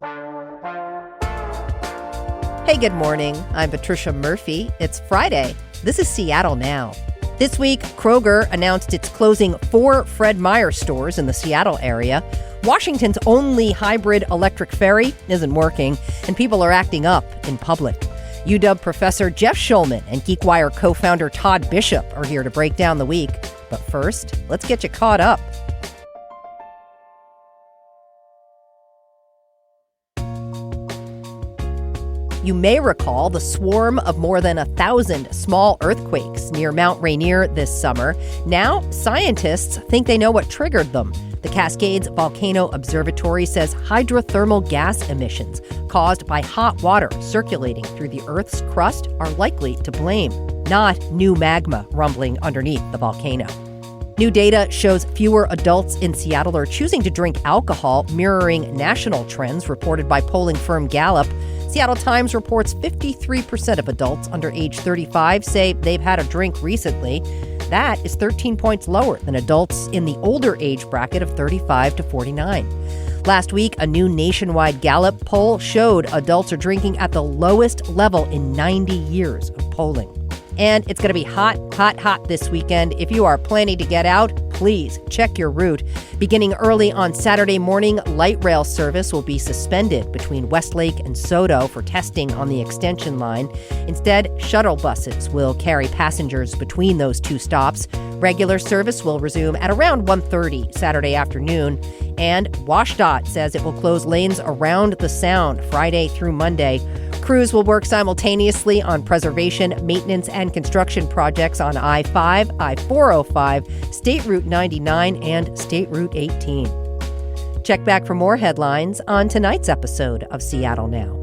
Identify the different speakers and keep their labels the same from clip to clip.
Speaker 1: Hey, good morning. I'm Patricia Murphy. It's Friday. This is Seattle Now. This week, Kroger announced it's closing 4 Fred Meyers stores in the Seattle area. Washington's only hybrid electric ferry isn't working, and people are acting up in public. UW professor Jeff Shulman and Geekwire co-founder Todd Bishop are here to break down the week. But first, let's get you caught up. You may recall the swarm of more than 1,000 small earthquakes near Mount Rainier this summer. Now, scientists think they know what triggered them. The Cascades Volcano Observatory says hydrothermal gas emissions caused by hot water circulating through the Earth's crust are likely to blame, not new magma rumbling underneath the volcano. New data shows fewer adults in Seattle are choosing to drink alcohol, mirroring national trends reported by polling firm Gallup. Seattle Times reports 53% of adults under age 35 say they've had a drink recently. That is 13 points lower than adults in the older age bracket of 35 to 49. Last week, a new nationwide Gallup poll showed adults are drinking at the lowest level in 90 years of polling. And it's going to be hot, hot, hot this weekend. If you are planning to get out, please check your route. Beginning early on Saturday morning, light rail service will be suspended between Westlake and Soto for testing on the extension line. Instead, shuttle buses will carry passengers between those two stops. Regular service will resume at around 1:30 Saturday afternoon. And WashDOT says it will close lanes around the Sound Friday through Monday. Crews will work simultaneously on preservation, maintenance, and construction projects on I-5, I-405, State Route 99, and State Route 18. Check back for more headlines on tonight's episode of Seattle Now.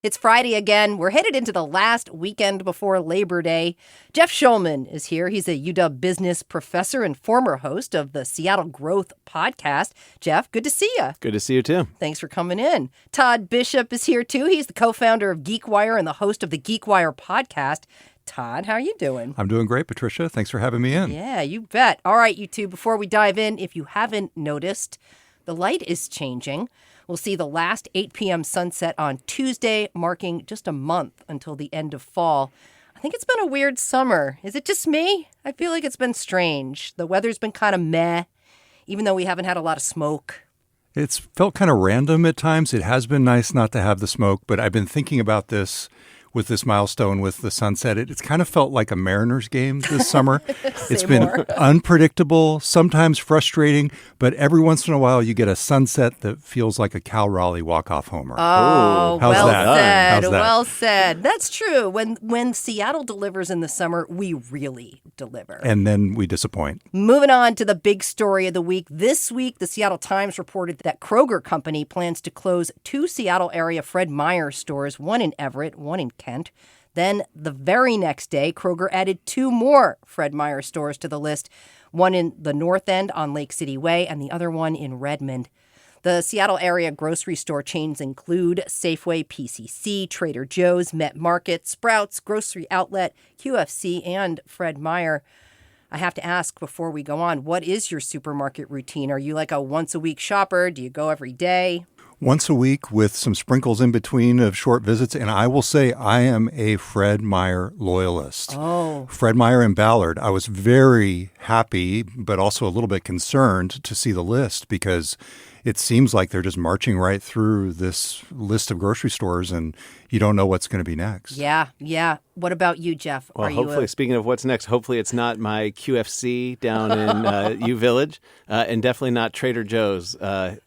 Speaker 1: It's Friday again. We're headed into the last weekend before Labor Day. Jeff Shulman is here. He's a UW business professor and former host of the Seattle Growth podcast. Jeff, good to see you.
Speaker 2: Good to see you, too.
Speaker 1: Thanks for coming in. Todd Bishop is here, too. He's the co-founder of Geekwire and the host of the Geekwire podcast. Todd, how are you doing?
Speaker 3: I'm doing great, Patricia. Thanks for having me in.
Speaker 1: Yeah, you bet. All right, you two, before we dive in, if you haven't noticed, the light is changing. We'll see the last 8 p.m. sunset on Tuesday, marking just a month until the end of fall. I think it's been a weird summer. Is it just me? I feel like it's been strange. The weather's been kind of meh, even though we haven't had a lot of smoke.
Speaker 3: It's felt kind of random at times. It has been nice not to have the smoke, but I've been thinking about this with this milestone with the sunset. It's kind of felt like a Mariners game this summer. It's been unpredictable, sometimes frustrating, but every once in a while you get a sunset that feels like a Cal Raleigh walk-off homer.
Speaker 1: Oh,
Speaker 3: how's
Speaker 1: well
Speaker 3: that?
Speaker 1: said.
Speaker 3: How's that?
Speaker 1: Well said. That's true. When Seattle delivers in the summer, we really deliver.
Speaker 3: And then we disappoint.
Speaker 1: Moving on to the big story of the week. This week, the Seattle Times reported that Kroger Company plans to close 2 Seattle area Fred Meyers stores, one in Everett, one in Kent. Then the very next day, Kroger added 2 more Fred Meyers stores to the list, one in the North End on Lake City Way and the other one in Redmond. The Seattle area grocery store chains include Safeway, PCC, Trader Joe's, Met Market, Sprouts, Grocery Outlet, QFC, and Fred Meyer. I have to ask before we go on, what is your supermarket routine? Are you like a once-a-week shopper? Do you go every day?
Speaker 3: Once a week with some sprinkles in between of short visits. And I will say I am a Fred Meyer loyalist.
Speaker 1: Oh.
Speaker 3: Fred Meyer and Ballard. I was very happy, but also a little bit concerned to see the list because it seems like they're just marching right through this list of grocery stores and you don't know what's going to be next.
Speaker 1: Yeah. What about you, Jeff?
Speaker 2: Well, hopefully, speaking of what's next, hopefully it's not my QFC down in U Village and definitely not Trader Joe's,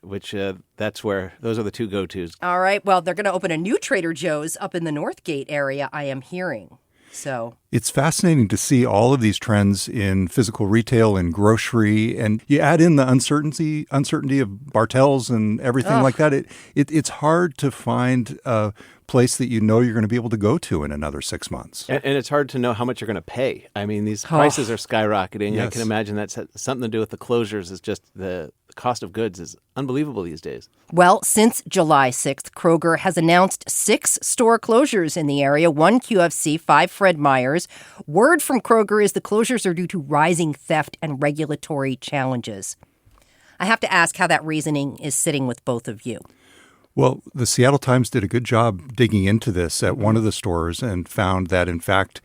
Speaker 2: which those are the 2 go-tos.
Speaker 1: All right. Well, they're going to open a new Trader Joe's up in the Northgate area, I am hearing. So
Speaker 3: it's fascinating to see all of these trends in physical retail and grocery, and you add in the uncertainty of Bartels and everything like that. It's hard to find a place that you know you're going to be able to go to in another 6 months.
Speaker 2: And it's hard to know how much you're going to pay. I mean, these prices are skyrocketing. Yes. I can imagine that's something to do with the closures. Is just the cost of goods is unbelievable these days.
Speaker 1: Well, since July 6th, Kroger has announced 6 store closures in the area, 1 QFC, 5 Fred Meyers. Word from Kroger is the closures are due to rising theft and regulatory challenges. I have to ask how that reasoning is sitting with both of you.
Speaker 3: Well, the Seattle Times did a good job digging into this at one of the stores and found that, in fact,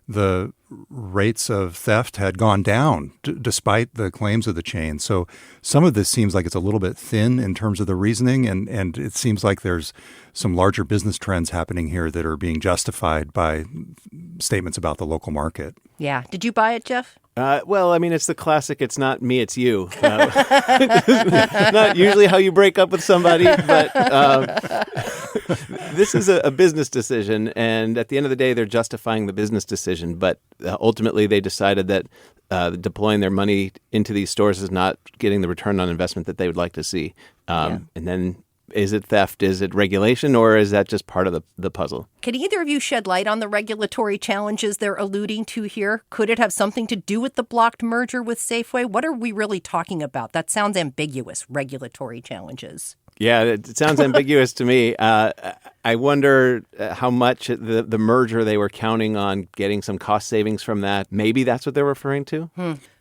Speaker 3: the rates of theft had gone down despite the claims of the chain. So some of this seems like it's a little bit thin in terms of the reasoning, and it seems like there's some larger business trends happening here that are being justified by statements about the local market.
Speaker 1: Yeah. Did you buy it, Jeff?
Speaker 2: Well, I mean, it's the classic, it's not me, it's you. Not usually how you break up with somebody, but this is a business decision. And at the end of the day, they're justifying the business decision. But ultimately, they decided that deploying their money into these stores is not getting the return on investment that they would like to see. And then is it theft? Is it regulation? Or is that just part of the puzzle?
Speaker 1: Can either of you shed light on the regulatory challenges they're alluding to here? Could it have something to do with the blocked merger with Safeway? What are we really talking about? That sounds ambiguous, regulatory challenges.
Speaker 2: Yeah, it sounds ambiguous to me. I wonder how much the merger they were counting on getting some cost savings from that. Maybe that's what they're referring to.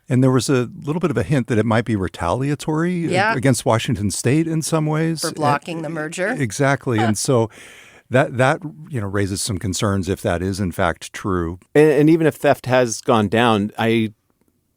Speaker 3: And there was a little bit of a hint that it might be retaliatory against Washington State in some ways.
Speaker 1: For blocking the merger.
Speaker 3: Exactly. And so that raises some concerns if that is in fact true.
Speaker 2: And even if theft has gone down, I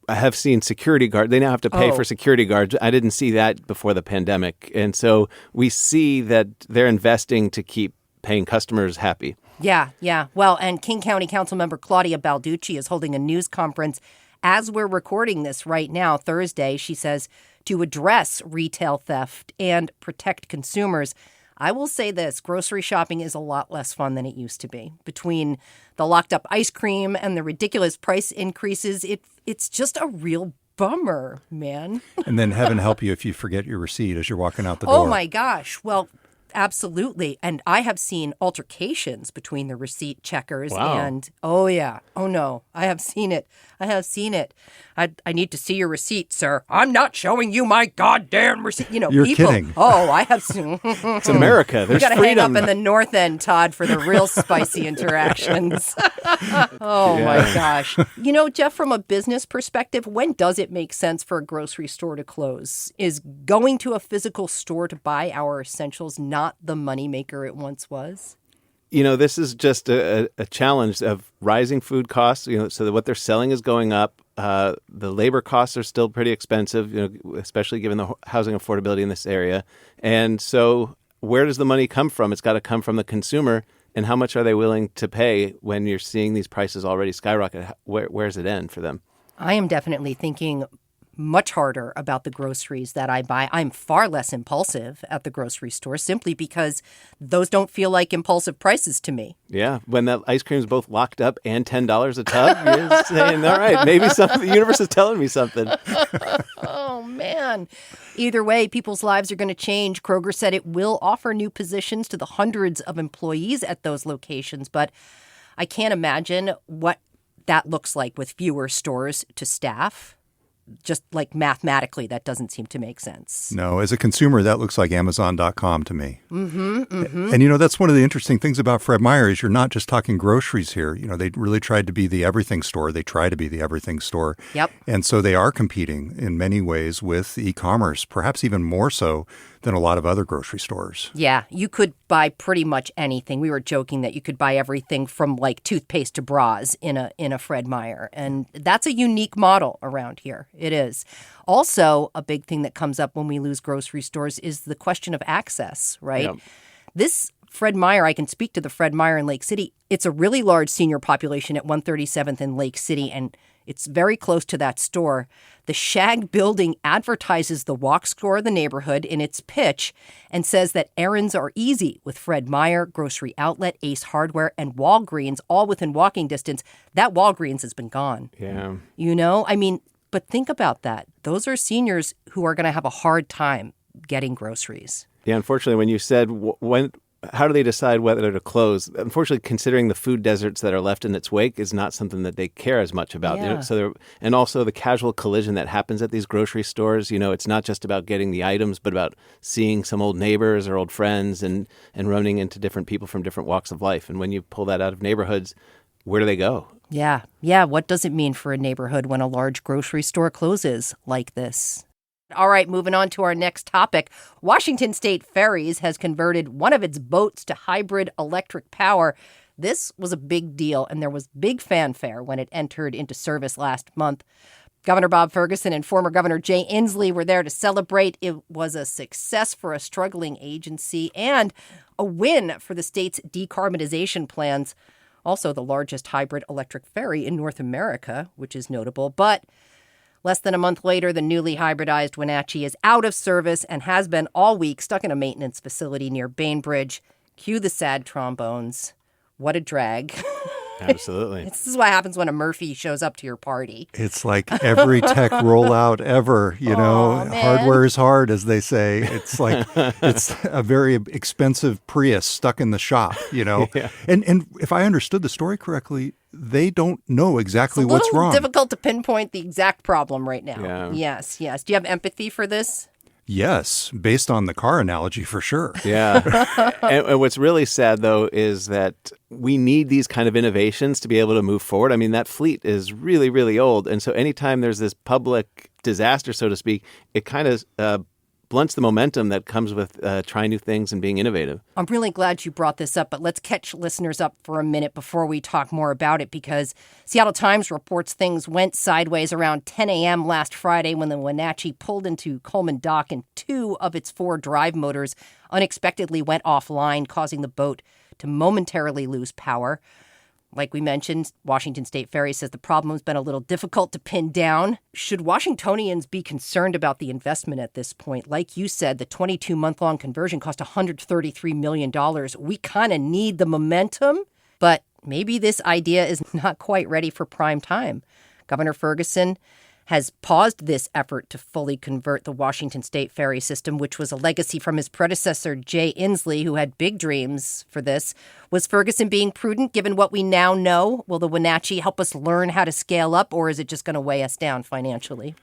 Speaker 2: have seen security guards. They now have to pay for security guards. I didn't see that before the pandemic. And so we see that they're investing to keep paying customers happy.
Speaker 1: Yeah. Well, and King County Councilmember Claudia Balducci is holding a news conference as we're recording this right now, Thursday. She says to address retail theft and protect consumers. I will say this, grocery shopping is a lot less fun than it used to be. Between the locked up ice cream and the ridiculous price increases, it's just a real bummer, man.
Speaker 3: And then heaven help you if you forget your receipt as you're walking out the door.
Speaker 1: Oh, my gosh. Well, absolutely. And I have seen altercations between the receipt checkers and, oh, no, I have seen it. I need to see your receipt, sir. I'm not showing you my goddamn receipt.
Speaker 3: You're
Speaker 1: people.
Speaker 3: Kidding.
Speaker 1: Oh, I have seen.
Speaker 2: It's America. There's
Speaker 1: freedom. You got to hang up in the North End, Todd, for the real spicy interactions. My gosh. Jeff, from a business perspective, when does it make sense for a grocery store to close? Is going to a physical store to buy our essentials not the moneymaker it once was?
Speaker 2: This is just a challenge of rising food costs, so that what they're selling is going up. The labor costs are still pretty expensive, especially given the housing affordability in this area. And so where does the money come from? It's got to come from the consumer. And how much are they willing to pay when you're seeing these prices already skyrocket? Where's it end for them?
Speaker 1: I am definitely thinking much harder about the groceries that I buy. I'm far less impulsive at the grocery store simply because those don't feel like impulsive prices to me.
Speaker 2: Yeah, when that ice cream's both locked up and $10 a tub, you're saying, all right, maybe the universe is telling me something.
Speaker 1: Oh, man. Either way, people's lives are going to change. Kroger said it will offer new positions to the hundreds of employees at those locations, but I can't imagine what that looks like with fewer stores to staff. Just like mathematically, that doesn't seem to make sense.
Speaker 3: No, as a consumer, that looks like Amazon.com to me. And, that's one of the interesting things about Fred Meyers. You're not just talking groceries here. They really tried to be the everything store. They try to be the everything store.
Speaker 1: Yep.
Speaker 3: And so they are competing in many ways with e-commerce, perhaps even more so than a lot of other grocery stores.
Speaker 1: Yeah, you could buy pretty much anything. We were joking that you could buy everything from like toothpaste to bras in a Fred Meyer. And that's a unique model around here. It is. Also, a big thing that comes up when we lose grocery stores is the question of access, right? Yep. This Fred Meyer, I can speak to the Fred Meyer in Lake City. It's a really large senior population at 137th in Lake City, and it's very close to that store. The Shag building advertises the walk score of the neighborhood in its pitch and says that errands are easy with Fred Meyer, Grocery Outlet, Ace Hardware, and Walgreens, all within walking distance. That Walgreens has been gone.
Speaker 2: Yeah.
Speaker 1: But think about that. Those are seniors who are going to have a hard time getting groceries.
Speaker 2: Yeah, unfortunately, when you said how do they decide whether to close? Unfortunately, considering the food deserts that are left in its wake is not something that they care as much about.
Speaker 1: Yeah.
Speaker 2: And also the casual collision that happens at these grocery stores. It's not just about getting the items, but about seeing some old neighbors or old friends and running into different people from different walks of life. And when you pull that out of neighborhoods, where do they go?
Speaker 1: Yeah. What does it mean for a neighborhood when a large grocery store closes like this? All right, moving on to our next topic. Washington State Ferries has converted one of its boats to hybrid electric power. This was a big deal, and there was big fanfare when it entered into service last month. Governor Bob Ferguson and former Governor Jay Inslee were there to celebrate. It was a success for a struggling agency and a win for the state's decarbonization plans. Also the largest hybrid electric ferry in North America, which is notable. But less than a month later, the newly hybridized Wenatchee is out of service and has been all week stuck in a maintenance facility near Bainbridge. Cue the sad trombones. What a drag.
Speaker 2: Absolutely.
Speaker 1: This is what happens when a Murphy shows up to your party.
Speaker 3: It's like every tech rollout ever, hardware is hard, as they say. It's like it's a very expensive Prius stuck in the shop, Yeah. And if I understood the story correctly, they don't know exactly what's wrong.
Speaker 1: It's difficult to pinpoint the exact problem right now.
Speaker 2: Yeah.
Speaker 1: Yes. Do you have empathy for this?
Speaker 3: Yes, based on the car analogy, for sure.
Speaker 2: Yeah. and what's really sad, though, is that we need these kind of innovations to be able to move forward. I mean, that fleet is really, really old. And so anytime there's this public disaster, so to speak, it kind of blunts the momentum that comes with trying new things and being innovative.
Speaker 1: I'm really glad you brought this up, but let's catch listeners up for a minute before we talk more about it, because Seattle Times reports things went sideways around 10 a.m. last Friday when the Wenatchee pulled into Coleman Dock and 2 of its 4 drive motors unexpectedly went offline, causing the boat to momentarily lose power. Like we mentioned, Washington State Ferry says the problem has been a little difficult to pin down. Should Washingtonians be concerned about the investment at this point? Like you said, the 22-month-long conversion cost $133 million. We kind of need the momentum, but maybe this idea is not quite ready for prime time. Governor Ferguson has paused this effort to fully convert the Washington State ferry system, which was a legacy from his predecessor, Jay Inslee, who had big dreams for this. Was Ferguson being prudent given what we now know? Will the Wenatchee help us learn how to scale up, or is it just going to weigh us down financially?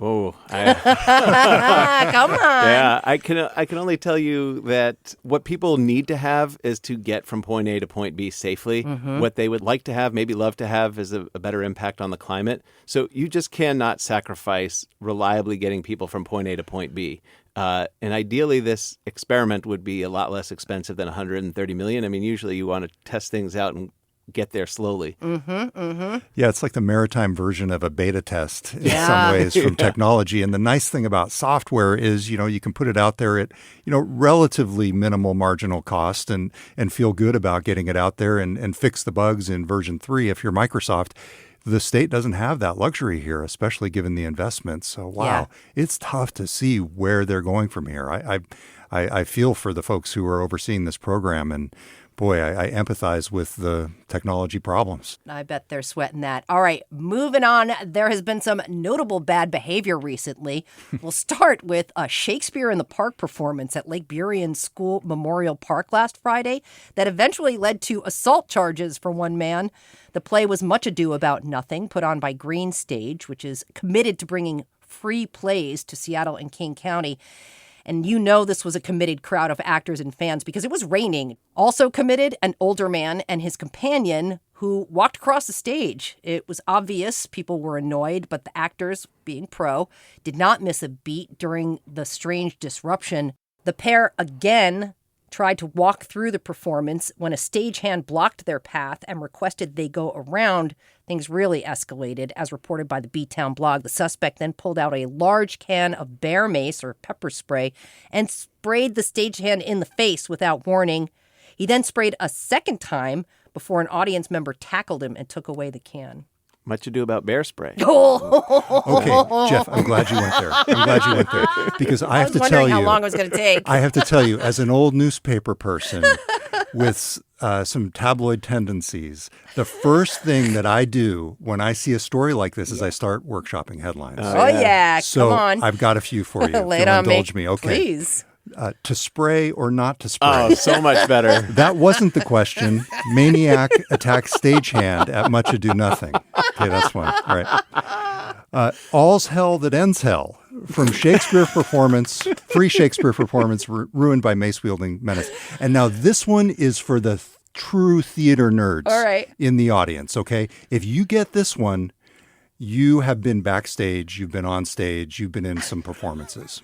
Speaker 2: Oh,
Speaker 1: Come on.
Speaker 2: Yeah, I can only tell you that what people need to have is to get from point A to point B safely. Mm-hmm. What they would like to have, maybe love to have, is a better impact on the climate. So you just cannot sacrifice reliably getting people from point A to point B. And ideally, this experiment would be a lot less expensive than $130 million. I mean, usually you want to test things out and get there slowly.
Speaker 3: Yeah, it's like the maritime version of a beta test in some ways from technology. And the nice thing about software is, you can put it out there at, relatively minimal marginal cost and feel good about getting it out there and fix the bugs in version 3 if you're Microsoft. The state doesn't have that luxury here, especially given the investment. So, wow, It's tough to see where they're going from here. I feel for the folks who are overseeing this program, and boy, I empathize with the technology problems.
Speaker 1: I bet they're sweating that. All right, moving on. There has been some notable bad behavior recently. We'll start with a Shakespeare in the Park performance at Lake Burien School Memorial Park last Friday that eventually led to assault charges for one man. The play was Much Ado About Nothing, put on by Green Stage, which is committed to bringing free plays to Seattle and King County. And this was a committed crowd of actors and fans because it was raining. Also committed, an older man and his companion who walked across the stage. It was obvious people were annoyed, but the actors, being pro, did not miss a beat during the strange disruption. The pair again tried to walk through the performance when a stagehand blocked their path and requested they go around. Things really escalated. As reported by the B-Town blog, the suspect then pulled out a large can of bear mace or pepper spray and sprayed the stagehand in the face without warning. He then sprayed a second time before an audience member tackled him and took away the can.
Speaker 2: Much Ado About Bear Spray.
Speaker 3: Okay, Jeff, I'm glad you went there. Because I have to tell you
Speaker 1: how long it was going to take.
Speaker 3: I have to tell you, as an old newspaper person with some tabloid tendencies, the first thing that I do when I see a story like this is I start workshopping headlines.
Speaker 1: Come on.
Speaker 3: I've got a few for you.
Speaker 1: Lay it on me.
Speaker 3: Indulge me. Okay.
Speaker 1: Please.
Speaker 3: To spray or not to spray?
Speaker 2: Oh, so much better.
Speaker 3: That wasn't the question. Maniac attacks stagehand at Much Ado Nothing. Okay, that's one. All right. All's Hell That Ends Hell from Shakespeare performance, free Shakespeare performance ruined by mace-wielding menace. And now this one is for the true theater nerds in the audience, okay? If you get this one, You have been backstage, you've been on stage, you've been in some performances.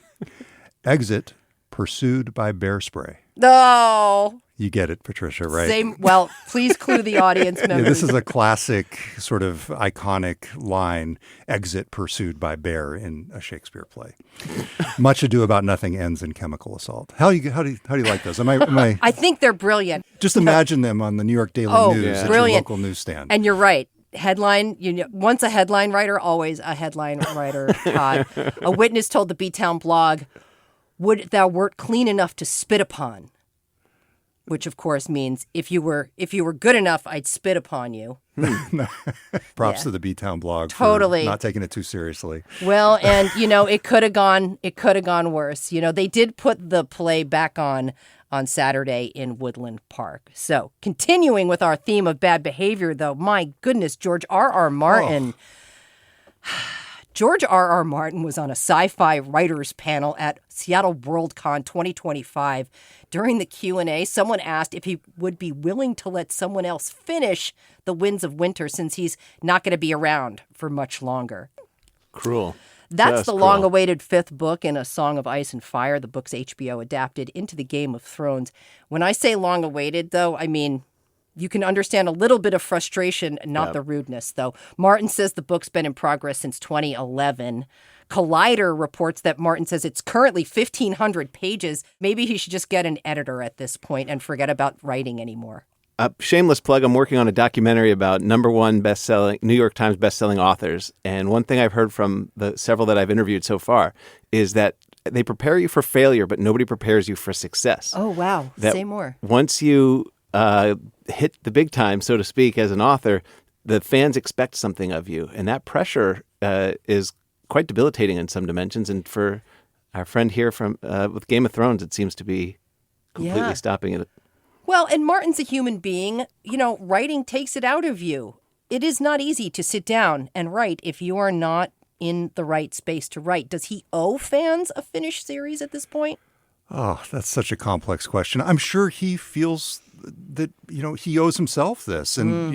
Speaker 3: Exit, pursued by bear spray.
Speaker 1: No.
Speaker 3: You get it, Patricia, right?
Speaker 1: Well, please clue the audience members.
Speaker 3: Yeah, this is a classic, sort of iconic line, exit pursued by bear in a Shakespeare play. Much Ado About Nothing ends in chemical assault. How do you like those? Am I
Speaker 1: I think they're brilliant.
Speaker 3: Just imagine them on the New York Daily News at your local newsstand.
Speaker 1: And you're right. Headline, once a headline writer, always a headline writer, Todd. A witness told the B-Town blog, "Would thou wert clean enough to spit upon?" Which, of course, means if you were good enough, I'd spit upon you.
Speaker 3: Props to the B-Town blog
Speaker 1: totally.
Speaker 3: For not taking it too seriously.
Speaker 1: Well, and, it could have gone worse. They did put the play back on Saturday in Woodland Park. So, continuing with our theme of bad behavior, though, my goodness, George R.R. Martin. George R.R. Martin was on a sci-fi writers panel at Seattle Worldcon 2025. During the Q&A, someone asked if he would be willing to let someone else finish The Winds of Winter since he's not going to be around for much longer.
Speaker 2: Cruel.
Speaker 1: That's
Speaker 2: Just
Speaker 1: the
Speaker 2: cruel.
Speaker 1: long-awaited fifth book in A Song of Ice and Fire. The book's HBO adapted into the Game of Thrones. When I say long-awaited, though, I mean you can understand a little bit of frustration, not the rudeness, though. Martin says the book's been in progress since 2011. Collider reports that Martin says it's currently 1,500 pages. Maybe he should just get an editor at this point and forget about writing anymore.
Speaker 2: Shameless plug, I'm working on a documentary about #1 best-selling New York Times best-selling authors. And one thing I've heard from the several that I've interviewed so far is that they prepare you for failure, but nobody prepares you for success.
Speaker 1: Oh, wow. Say more.
Speaker 2: Once you hit the big time, so to speak, as an author, the fans expect something of you. And that pressure is quite debilitating in some dimensions. And for our friend here from with Game of Thrones, it seems to be completely stopping it.
Speaker 1: Well, and Martin's a human being. Writing takes it out of you. It is not easy to sit down and write if you are not in the right space to write. Does he owe fans a finished series at this point?
Speaker 3: Oh, that's such a complex question. I'm sure he feels that, he owes himself this. And,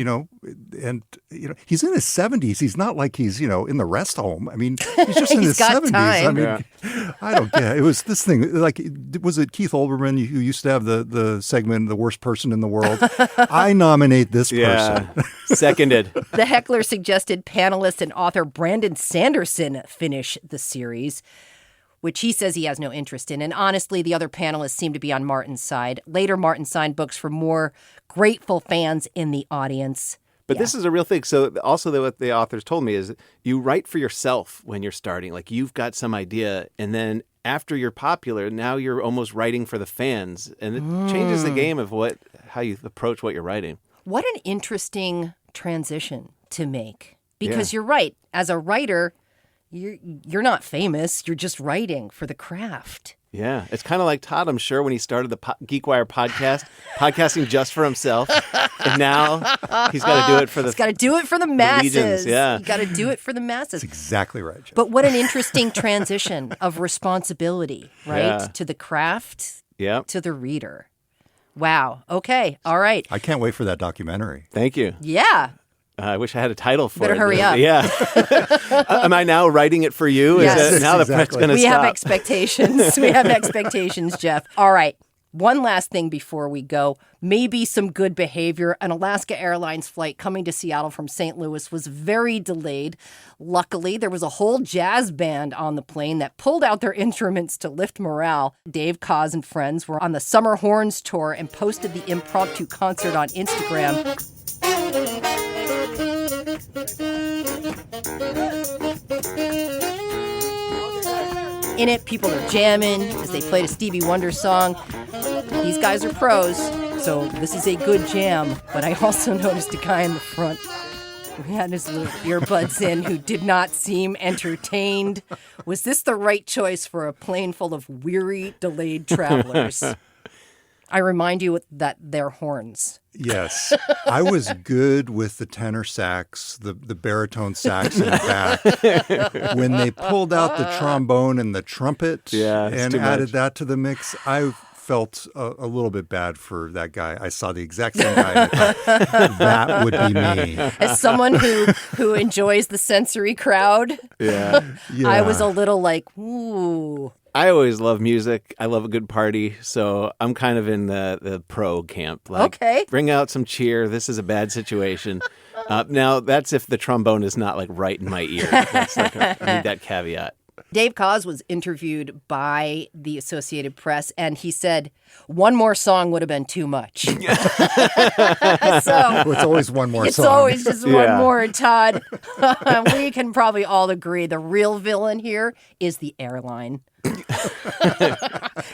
Speaker 3: he's in his 70s. He's not like he's, in the rest home. I mean, he's just in his 70s.
Speaker 1: Time.
Speaker 3: I mean, I don't get it. It was this thing, like, was it Keith Olbermann who used to have the segment, The Worst Person in the World? I nominate this person.
Speaker 2: Seconded.
Speaker 1: The heckler suggested panelist and author Brandon Sanderson finish the series, which he says he has no interest in. And honestly, the other panelists seem to be on Martin's side. Later, Martin signed books for more grateful fans in the audience.
Speaker 2: But this is a real thing. So also what the authors told me is you write for yourself when you're starting. Like you've got some idea, and then after you're popular, now you're almost writing for the fans. And it changes the game of how you approach what you're writing. What
Speaker 1: an interesting transition to make. Because you're right. As a writer, you're not famous. You're just writing for the craft.
Speaker 2: Yeah. It's kind of like Todd, I'm sure, when he started the Geekwire podcast, podcasting just for himself. And now he's got to do it for
Speaker 1: He's got to do it for the masses.
Speaker 2: Legions, yeah.
Speaker 1: You got to do it for the masses.
Speaker 3: That's exactly right, Jeff.
Speaker 1: But what an interesting transition of responsibility, right?
Speaker 2: Yeah.
Speaker 1: To the craft,
Speaker 2: Yep.
Speaker 1: to the reader. Wow. Okay. All right.
Speaker 3: I can't wait for that documentary.
Speaker 2: Thank you.
Speaker 1: Yeah.
Speaker 2: I wish I had a title for it.
Speaker 1: Better hurry up.
Speaker 2: Yeah. Am I now writing it for you?
Speaker 1: Yes.
Speaker 2: Is that now the press going to stop?
Speaker 1: We have expectations. We have expectations, Jeff. All right. One last thing before we go. Maybe some good behavior. An Alaska Airlines flight coming to Seattle from St. Louis was very delayed. Luckily, there was a whole jazz band on the plane that pulled out their instruments to lift morale. Dave Koz and friends were on the Summer Horns tour and posted the impromptu concert on Instagram. In it, people are jamming as they played a Stevie Wonder song. These guys are pros, so this is a good jam. But I also noticed a guy in the front who had his little earbuds in who did not seem entertained. Was this the right choice for a plane full of weary, delayed travelers? I remind you that they're horns.
Speaker 3: Yes. I was good with the tenor sax, the baritone sax in the back. When they pulled out the trombone and the trumpet and added that to the mix, I felt a little bit bad for that guy. I saw the exact same guy. And I thought, that would be me.
Speaker 1: As someone who enjoys the sensory crowd, I was a little like, ooh.
Speaker 2: I always love music. I love a good party. So I'm kind of in the pro camp. Like,
Speaker 1: okay.
Speaker 2: Bring out some cheer. This is a bad situation. Now, that's if the trombone is not like right in my ear. That's like I need that caveat.
Speaker 1: Dave Koz was interviewed by the Associated Press, and he said, one more song would have been too much. So
Speaker 3: it's always one more song.
Speaker 1: It's always just one more, Todd. We can probably all agree the real villain here is the airline.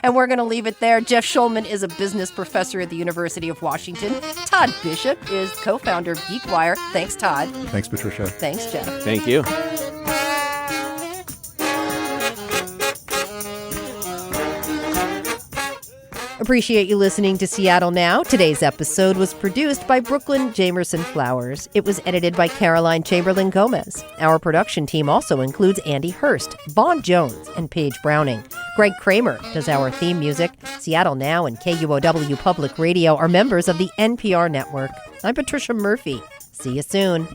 Speaker 1: And we're going to leave it there. Jeff Shulman is a business professor at the University of Washington. Todd Bishop is co-founder of Geekwire. Thanks, Todd.
Speaker 3: Thanks, Patricia.
Speaker 1: Thanks, Jeff.
Speaker 2: Thank you.
Speaker 1: Appreciate you listening to Seattle Now. Today's episode was produced by Brooklyn Jamerson Flowers. It was edited by Caroline Chamberlain Gomez. Our production team also includes Andy Hurst, Vaughn Jones, and Paige Browning. Greg Kramer does our theme music. Seattle Now and KUOW Public Radio are members of the NPR network. I'm Patricia Murphy. See you soon.